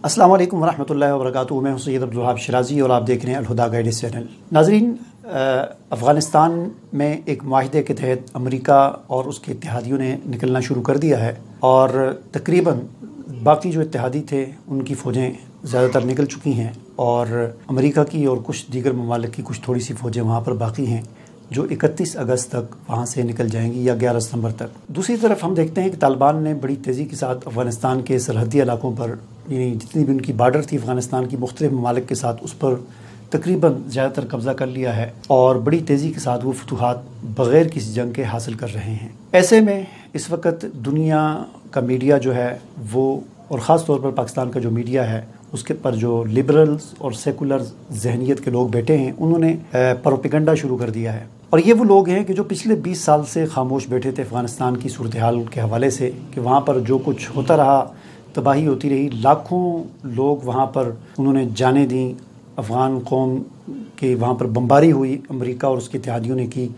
अस्सलाम वालेकुम वरहमतुल्लाहि वबरकातुहू। मैं हूं सैयद अब्दुल वहाब शिराज़ी और आप देख रहे हैं अल हुदा गाइडेंस चैनल। नाज़रीन, अफ़गानिस्तान में एक माहिदे के तहत अमेरिका और उसके इत्तेहादियों ने निकलना शुरू कर दिया है और तकरीबन बाकी जो इत्तेहादी थे उनकी फ़ौजें ज़्यादातर निकल चुकी हैं और अमेरिका की और कुछ दीगर ममालिक की कुछ थोड़ी सी फ़ौजें वहाँ पर बाकी हैं जो 31 अगस्त तक वहाँ से निकल जाएंगी या 11 सितंबर तक। दूसरी तरफ हम देखते हैं कि तालिबान ने बड़ी तेज़ी के साथ अफ़गानिस्तान के सरहदी इलाकों पर, यानी जितनी भी उनकी बार्डर थी अफ़गानिस्तान की मुख्तलिफ ममालिक के साथ, उस पर तकरीबन ज़्यादातर कब्ज़ा कर लिया है और बड़ी तेज़ी के साथ वो फतूहात बग़ैर किसी जंग के हासिल कर रहे हैं। ऐसे में इस वक्त दुनिया का मीडिया जो है वो, और ख़ास तौर पर पाकिस्तान का जो मीडिया है उसके पर जो लिबरल्स और सेकुलर जहनीत के लोग बैठे हैं, उन्होंने प्रोपेगेंडा शुरू कर दिया है। और ये वो लोग हैं कि जो पिछले 20 साल से खामोश बैठे थे अफ़गानिस्तान की सूरत हाल के हवाले से, कि वहाँ पर जो कुछ होता रहा, तबाही होती रही, लाखों लोग वहाँ पर उन्होंने जाने दी, अफ़गान कौम के वहाँ पर बमबारी हुई, अमेरिका और उसके इत्तेहादियों ने की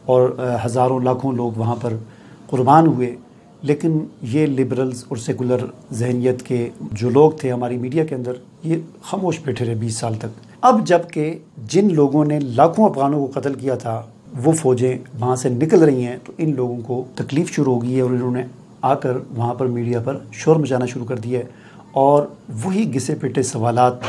और हज़ारों लाखों लोग वहाँ पर कुर्बान हुए। लेकिन ये लिबरल्स और सेकुलर जहनीत के जो लोग थे हमारी मीडिया के अंदर, ये खामोश बैठे रहे 20 साल तक। अब जबकि जिन लोगों ने लाखों अफ़गानों को कत्ल किया था वो फ़ौजें वहाँ से निकल रही हैं, तो इन लोगों को तकलीफ़ शुरू हो गई है और इन्होंने आकर वहाँ पर मीडिया पर शोर मचाना शुरू कर दिया है और वही घिसे पिटे सवालात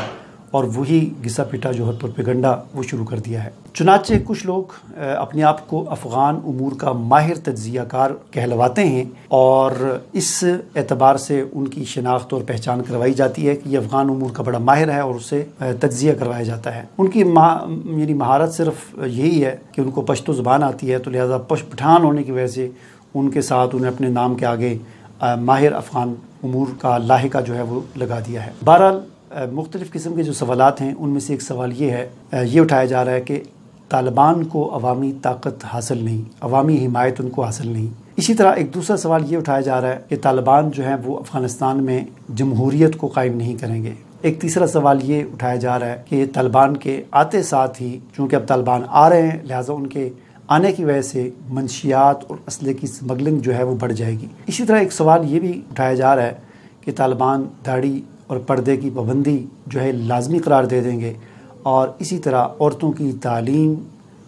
और वही घिसा पिटा जो है प्रोपेगेंडा वो शुरू कर दिया है। चुनाचे कुछ लोग अपने आप को अफ़गान उमूर का माहिर तज्ज़ियाकार कहलवाते हैं और इस एतबार से उनकी शनाख्त और पहचान करवाई जाती है कि ये अफ़गान उमूर का बड़ा माहिर है और उससे तज्ज़िया करवाया जाता है। उनकी यानी महारत सिर्फ यही है कि उनको पश्तो ज़ुबान आती है, तो लिहाजा पठान होने की वजह से उनके साथ उन्हें अपने नाम के आगे माहिर अफ़गान उमूर का लाहिका जो है वो लगा दिया है। बहरहाल मुख्तलिफ़ किस्म के जो सवालात हैं उनमें से एक सवाल ये है, ये उठाया जा रहा है कि तालिबान को अवामी ताकत हासिल नहीं, अवामी हिमायत उनको हासिल नहीं। इसी तरह एक दूसरा सवाल ये उठाया जा रहा है कि तालिबान जो है वो अफ़गानिस्तान में जमहूरियत को कायम नहीं करेंगे। एक तीसरा सवाल ये उठाया जा रहा है कि तालिबान के आते साथ ही, चूँकि अब तालिबान आ रहे हैं, लिहाजा उनके आने की वजह से मंशियात और असले की स्मगलिंग जो है वो बढ़ जाएगी। इसी तरह एक सवाल ये भी उठाया जा रहा है कि तालिबान दाढ़ी और पर्दे की पाबंदी जो है लाजमी करार दे देंगे और इसी तरह औरतों की तालीम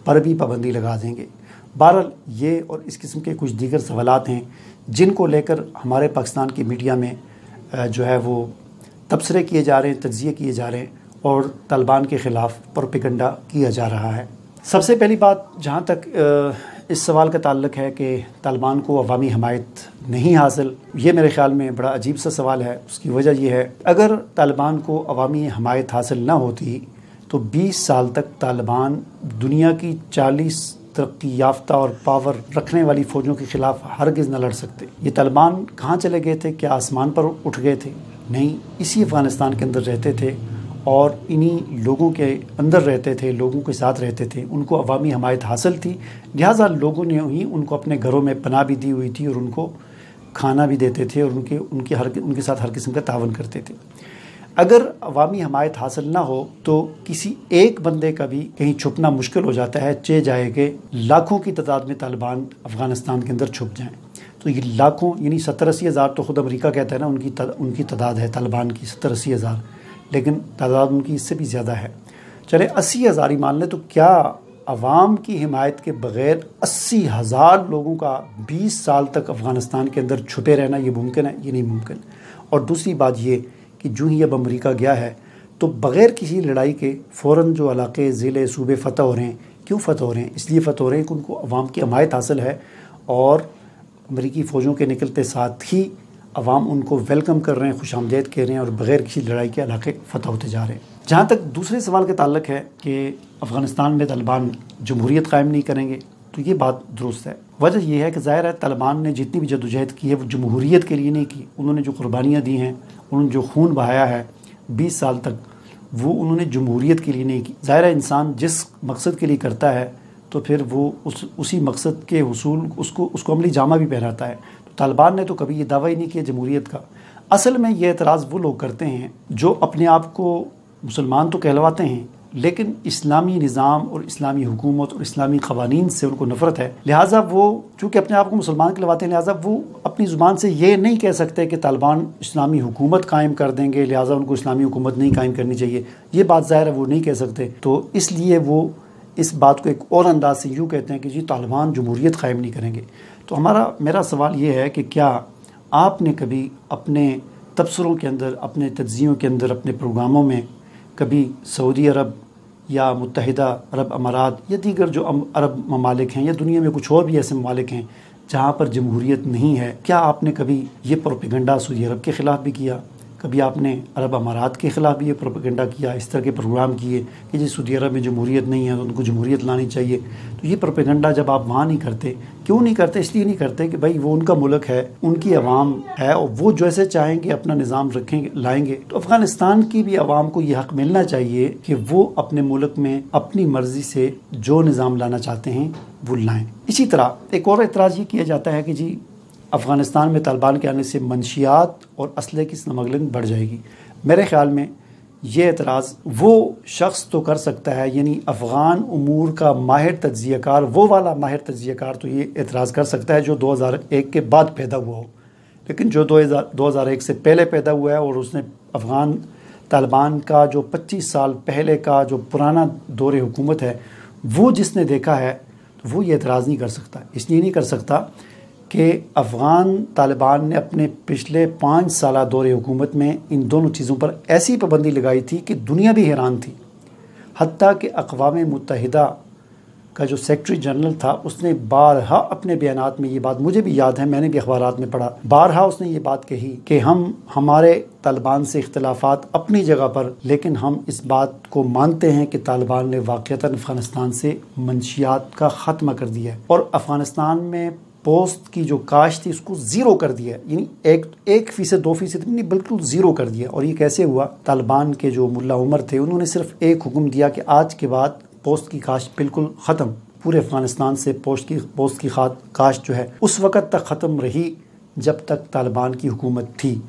पर भी पाबंदी लगा देंगे। बहरहाल ये और इस किस्म के कुछ दीगर सवालात हैं जिनको लेकर हमारे पाकिस्तान की मीडिया में जो है वो तबसरे किए जा रहे हैं, तज्ज़िये किए जा रहे हैं और तालिबान के ख़िलाफ़ प्रोपेगेंडा किया जा रहा है। सबसे पहली बात जहाँ तक इस सवाल का ताल्लुक़ है कि तालिबान को अवामी हमायत नहीं हासिल, ये मेरे ख़्याल में बड़ा अजीब सा सवाल है। उसकी वजह यह है, अगर तालिबान को अवामी हमायत हासिल ना होती तो 20 साल तक तालिबान दुनिया की 40 तरक्की याफ्ता और पावर रखने वाली फ़ौजों के ख़िलाफ़ हरगिज़ न लड़ सकते। ये तालिबान कहाँ चले गए थे? क्या आसमान पर उठ गए थे? नहीं, इसी अफ़गानिस्तान के अंदर रहते थे और इन्हीं लोगों के अंदर रहते थे, लोगों के साथ रहते थे। उनको अवामी हमायत हासिल थी, लिहाजा लोगों ने ही उनको अपने घरों में पनाह भी दी हुई थी और उनको खाना भी देते थे और उनके साथ हर किस्म का तावन करते थे। अगर अवामी हमायत हासिल ना हो तो किसी एक बंदे का भी कहीं छुपना मुश्किल हो जाता है, चे जाए कि लाखों की तादाद में तालिबान अफ़गानिस्तान के अंदर छुप जाएँ। तो ये लाखों यानी 70-80 हज़ार तो ख़ुद अमेरिका कहता है ना उनकी तादाद है तालिबान की 70-80 हज़ार, लेकिन तादाद उनकी इससे भी ज़्यादा है। चले 80 हज़ार ही मान लें, तो क्या अवाम की हिमायत के बग़ैर 80 हज़ार लोगों का 20 साल तक अफ़गानिस्तान के अंदर छुपे रहना ये मुमकिन है? ये नहीं मुमकिन। और दूसरी बात ये कि जो ही अब अमेरिका गया है तो बग़ैर किसी लड़ाई के फ़ौरन जो इलाके ज़िले सूबे फ़तह हो रहे हैं। क्यों फ़तह हो रहे हैं? इसलिए फ़तह हो रहे हैं कि उनको अवाम की हमायत हासिल है और अमेरिकी फ़ौजों के निकलते साथ ही अवाम उनको वेलकम कर रहे हैं, खुशामदीद कह रहे हैं और बग़ैर किसी लड़ाई के इलाके फ़तह होते जा रहे हैं। जहाँ तक दूसरे सवाल का ताल्लुक़ है कि अफ़गानिस्तान में तालिबान जमहूरियत कायम नहीं करेंगे, तो ये बात दुरुस्त है। वजह यह है कि ज़ाहिर है तालिबान ने जितनी भी जदोजहद की है वो जमहूरियत के लिए नहीं की। उन्होंने जो कुर्बानियाँ दी हैं, उन्होंने जो खून बहाया है 20 साल तक, वो उन्होंने जमहूरियत के लिए नहीं की। ज़ाहिर है इंसान जिस मकसद के लिए करता है तो फिर वो उसी मकसद के हुसूल उसको अमली जामा भी पहनाता है। तो तालिबान ने तो कभी ये दावा ही नहीं किया जमहूरियत का। असल में ये एतराज़ वो लोग करते हैं जो अपने आप को मुसलमान तो कहलवाते हैं लेकिन इस्लामी निज़ाम और इस्लामी हुकूमत और इस्लामी क़वानीन से उनको नफ़रत है। लिहाजा वो चूँकि अपने आप को मुसलमान कहलाते हैं, लिहाजा वो अपनी ज़ुबान से ये नहीं कह सकते कि तालिबान इस्लामी हुकूमत कायम कर देंगे, लिहाजा उनको इस्लामी हुकूमत नहीं कायम करनी चाहिए। ये बात ज़ाहिर है वो नहीं कह सकते, तो इसलिए वो इस बात को एक और अंदाज से यूँ कहते हैं कि जी तालिबान जमहूरियत कायम नहीं करेंगे। तो मेरा सवाल ये है कि क्या आपने कभी अपने तबसरों के अंदर, अपने तज्ज़ियों के अंदर, अपने प्रोग्रामों में कभी सऊदी अरब या मुत्तहिदा अरब अमारात या दीगर जो अरब ममालिक हैं या दुनिया में कुछ और भी ऐसे ममालिक हैं जहाँ पर जमहूरियत नहीं है, क्या आपने कभी ये प्रोपेगेंडा सऊदी अरब के ख़िलाफ़ भी किया? कभी आपने अरब अमारात के ख़िलाफ़ भी ये प्रोपेगेंडा किया, इस तरह के प्रोग्राम किए कि जी सऊदी अरब में जमहूरियत नहीं है तो उनको जमहूरियत लानी चाहिए? तो ये प्रोपेगेंडा जब आप वहाँ नहीं करते, क्यों नहीं करते? इसलिए नहीं करते कि भाई वो उनका मुल्क है, उनकी आवाम है और वो जैसे चाहेंगे अपना निज़ाम रखेंगे, लाएंगे। तो अफ़गानिस्तान की भी आवाम को ये हक़ मिलना चाहिए कि वो अपने मुल्क में अपनी मर्ज़ी से जो निज़ाम लाना चाहते हैं वो लाएँ। इसी तरह एक और एतराज़ ये किया जाता है कि जी अफ़गानिस्तान में तालिबान के आने से मंशियात और असले की स्मगलिंग बढ़ जाएगी। मेरे ख़्याल में ये एतराज़ वो शख्स तो कर सकता है, यानी अफ़गान उमूर का माहिर तज्ज़ियाकार, वो वाला माहिर तज्ज़ियाकार तो ये एतराज़ कर सकता है जो 2001 के बाद पैदा हुआ हो। लेकिन जो 2001 से पहले पैदा हुआ है और उसने अफ़गान तालिबान का जो 25 साल पहले का जो पुराना दौर हुकूमत है वो जिसने देखा है, तो वो ये एतराज़ नहीं कर सकता। इसलिए नहीं कर सकता कि अफ़गान तालिबान ने अपने पिछले 5 साल दौर हुकूमत में इन दोनों चीज़ों पर ऐसी पाबंदी लगाई थी कि दुनिया भी हैरान थी। हत्ता कि अक़वाम मुत्तहिदा का जो सेक्रेटरी जनरल था उसने बारहा अपने बयानात में ये बात, मुझे भी याद है, मैंने भी अखबारात में पढ़ा, बारहा उसने ये बात कही कि हमारे तालिबान से इख्तिलाफ़ात अपनी जगह पर, लेकिन हम इस बात को मानते हैं कि तालिबान ने वाक़ईतन अफ़गानिस्तान से मंशियात का ख़त्म कर दिया है और अफ़गानिस्तान में पोस्ट की जो काश्त थी उसको ज़ीरो कर दिया, यानी 1% 2% नहीं, बिल्कुल ज़ीरो कर दिया। और ये कैसे हुआ? तालिबान के जो मुल्ला उमर थे उन्होंने सिर्फ एक हुक्म दिया कि आज के बाद पोस्ट की काश्त बिल्कुल ख़त्म, पूरे अफ़गानिस्तान से पोस्ट की काश्त जो है उस वक़्त तक ख़त्म रही जब तक तालिबान की हुकूमत थी।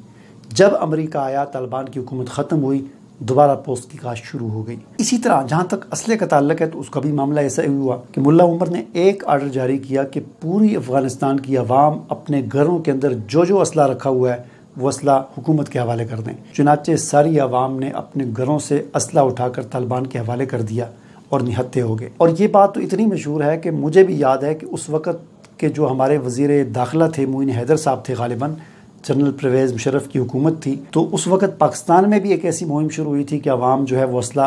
जब अमेरिका आया, तालिबान की हुकूमत ख़त्म हुई, दोबारा पोस्ट की काश्त शुरू हो गई। इसी तरह जहाँ तक असले का ताल्लुक है तो उसका भी मामला ऐसा ही हुआ कि मुल्ला उमर ने एक आर्डर जारी किया कि पूरी अफ़गानिस्तान की आवाम अपने घरों के अंदर जो जो असला रखा हुआ है वो असला हुकूमत के हवाले कर दें। चुनाचे सारी आवाम ने अपने घरों से असला उठाकर तालिबान के हवाले कर दिया और निहत्थे हो गए। और ये बात तो इतनी मशहूर है कि मुझे भी याद है कि उस वक़्त के जो हमारे वज़ीर दाखिला थे मोइन हैदर साहब थे, गालिबन जनरल परवेज़ मुशर्रफ की हुकूमत थी, तो उस वक़्त पाकिस्तान में भी एक ऐसी मुहिम शुरू हुई थी कि अवाम जो है वो असला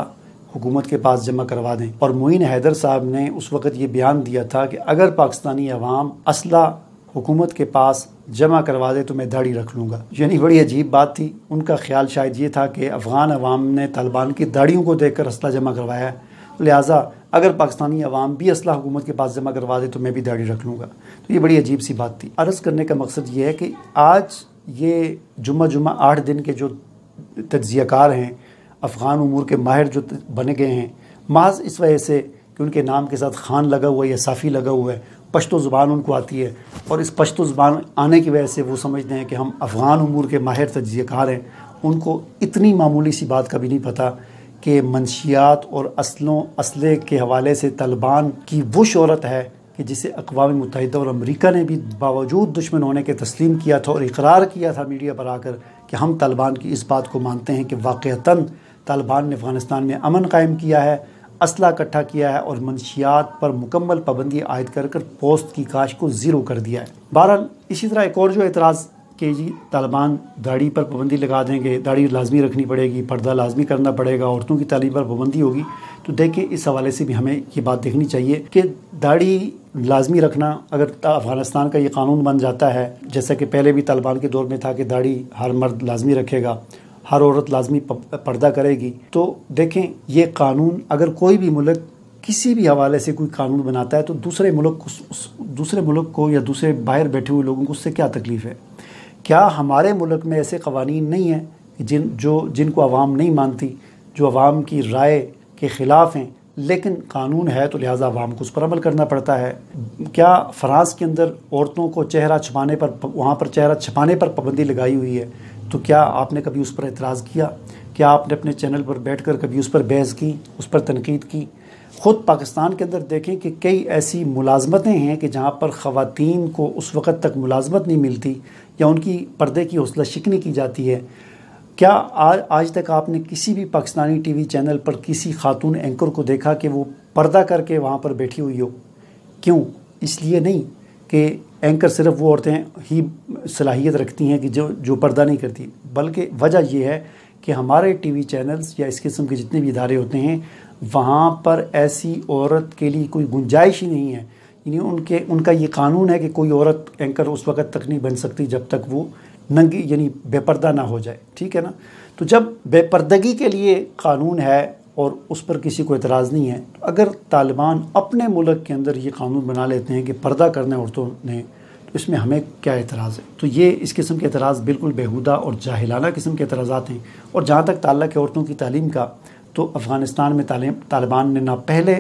हुकूमत के पास जमा करवा दें। और मोइन हैदर साहब ने उस वक़्त ये बयान दिया था कि अगर पाकिस्तानी अवाम असला हुकूमत के पास जमा करवा दे तो मैं दाढ़ी रख लूँगा। यानी बड़ी अजीब बात थी। उनका ख्याल शायद ये था कि अफ़गान अवाम ने तालिबान की दाढ़ियों को देख कर असला जमा करवाया है, लिहाजा अगर पाकिस्तानी अवाम भी असला हुकूमत के पास जमा करवा दे तो मैं भी दाढ़ी रख लूँगा। तो ये बड़ी अजीब सी बात थी। अर्ज़ करने का मकसद ये है कि आज ये जुम्मा 8 दिन के जो तज्ज़ियाकार हैं, अफ़गान उमूर के माहिर जो बने गए हैं, महज इस वजह से कि उनके नाम के साथ खान लगा हुआ है या साफ़ी लगा हुआ है, पश्तो ज़ुबान उनको आती है और इस पश्तो ज़ुबान आने की वजह से वो समझते हैं कि हम अफ़गान उमूर के माहिर तज्ज़ियाकार हैं। उनको इतनी मामूली सी बात का भी नहीं पता कि मंशियात और असले के हवाले से तालिबान की वो शोहरत है कि जिसे अक़वाम मुत्तहिदा और अमेरिका ने भी बावजूद दुश्मन होने के तस्लीम किया था और इकरार किया था मीडिया पर आकर कि हम तालिबान की इस बात को मानते हैं कि वाक़ईतन तालिबान ने अफ़गानिस्तान में अमन कायम किया है, असला इकट्ठा किया है और मंशियात पर मुकम्मल पाबंदी आयद कर पोस्ट की काश्त को ज़ीरो कर दिया है। बहरहाल इसी तरह एक और जो एतराज़ कि जी तालिबान दाढ़ी पर पाबंदी लगा देंगे, दाढ़ी लाजमी रखनी पड़ेगी, पर्दा लाजमी करना पड़ेगा, औरतों की तालीम पर पाबंदी होगी, तो देखिए इस हवाले से भी हमें ये बात देखनी चाहिए कि दाढ़ी लाजमी रखना अगर अफ़गानिस्तान का ये कानून बन जाता है, जैसा कि पहले भी तालिबान के दौर में था कि दाढ़ी हर मर्द लाजमी रखेगा, हर औरत लाजमी पर्दा करेगी, तो देखें ये कानून अगर कोई भी मुल्क किसी भी हवाले से कोई कानून बनाता है तो दूसरे मुल्क को या दूसरे बाहर बैठे हुए लोगों को उससे क्या तकलीफ़ है? क्या हमारे मुल्क में ऐसे कवानीन नहीं हैं जिनको आवाम नहीं मानती, जो आवाम की राय के ख़िलाफ़ हैं, लेकिन कानून है तो लिहाजा आवाम को उस पर अमल करना पड़ता है? क्या फ़्रांस के अंदर औरतों को चेहरा छुपाने पर, वहाँ पर चेहरा छुपाने पर पाबंदी लगाई हुई है, तो क्या आपने कभी उस पर एतराज़ किया? क्या आपने अपने चैनल पर बैठकर कभी उस पर बहस की, उस पर तनकीद की? ख़ुद पाकिस्तान के अंदर देखें कि कई ऐसी मुलाजमतें हैं कि जहाँ पर ख़वातीन को उस वक़्त तक मुलाजमत नहीं मिलती या उनकी पर्दे की हौसला शिकनी की जाती है। क्या आज तक आपने किसी भी पाकिस्तानी टीवी चैनल पर किसी खातून एंकर को देखा कि वो पर्दा करके वहाँ पर बैठी हुई हो? क्यों? इसलिए नहीं कि एंकर सिर्फ वो औरतें ही सलाहियत रखती हैं कि जो पर्दा नहीं करती, बल्कि वजह यह है कि हमारे टीवी चैनल्स या इस किस्म के जितने भी इदारे होते हैं वहाँ पर ऐसी औरत के लिए कोई गुंजाइश ही नहीं है। यानी उनका ये कानून है कि कोई औरत एंकर उस वक़्त तक नहीं बन सकती जब तक वो नंगी यानी बेपर्दा ना हो जाए, ठीक है ना। तो जब बेपर्दगी के लिए कानून है और उस पर किसी को एतराज़ नहीं है, तो अगर तालिबान अपने मुल्क के अंदर ये कानून बना लेते हैं कि पर्दा करना है औरतों ने, तो इसमें हमें क्या एतराज़ है? तो ये इस किस्म के एतराज़ बिल्कुल बेहुदा और जाहिलाना किस्म के एतराज़ात हैं। और जहाँ तक ताल्लुक़ है औरतों की तालीम का, तो अफ़गानिस्तान में तालिबान ने ना पहले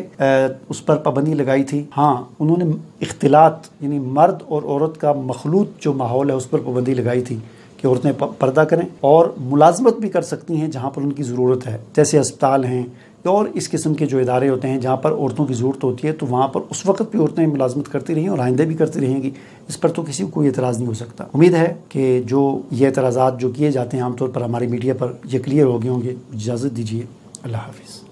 उस पर पाबंदी लगाई थी, हाँ उन्होंने इख्तिलात यानी मर्द और औरत का मखलूत जो माहौल है उस पर पाबंदी लगाई थी कि औरतें पर्दा करें और मुलाजमत भी कर सकती हैं जहाँ पर उनकी ज़रूरत है, जैसे अस्पताल हैं और इस किस्म के जो इदारे होते हैं जहाँ पर औरतों की ज़रूरत होती है, तो वहाँ पर उस वक्त भी औरतें मुलाजमत करती रही और आइंदे भी करती रहेंगी। इस पर तो किसी को कोई एतराज़ नहीं हो सकता। उम्मीद है कि जो ये एतराज़ात जो किए जाते हैं आमतौर पर हमारी मीडिया पर ये क्लियर हो गए होंगे। इजाज़त दीजिए, अल्लाह हाफ़िज़।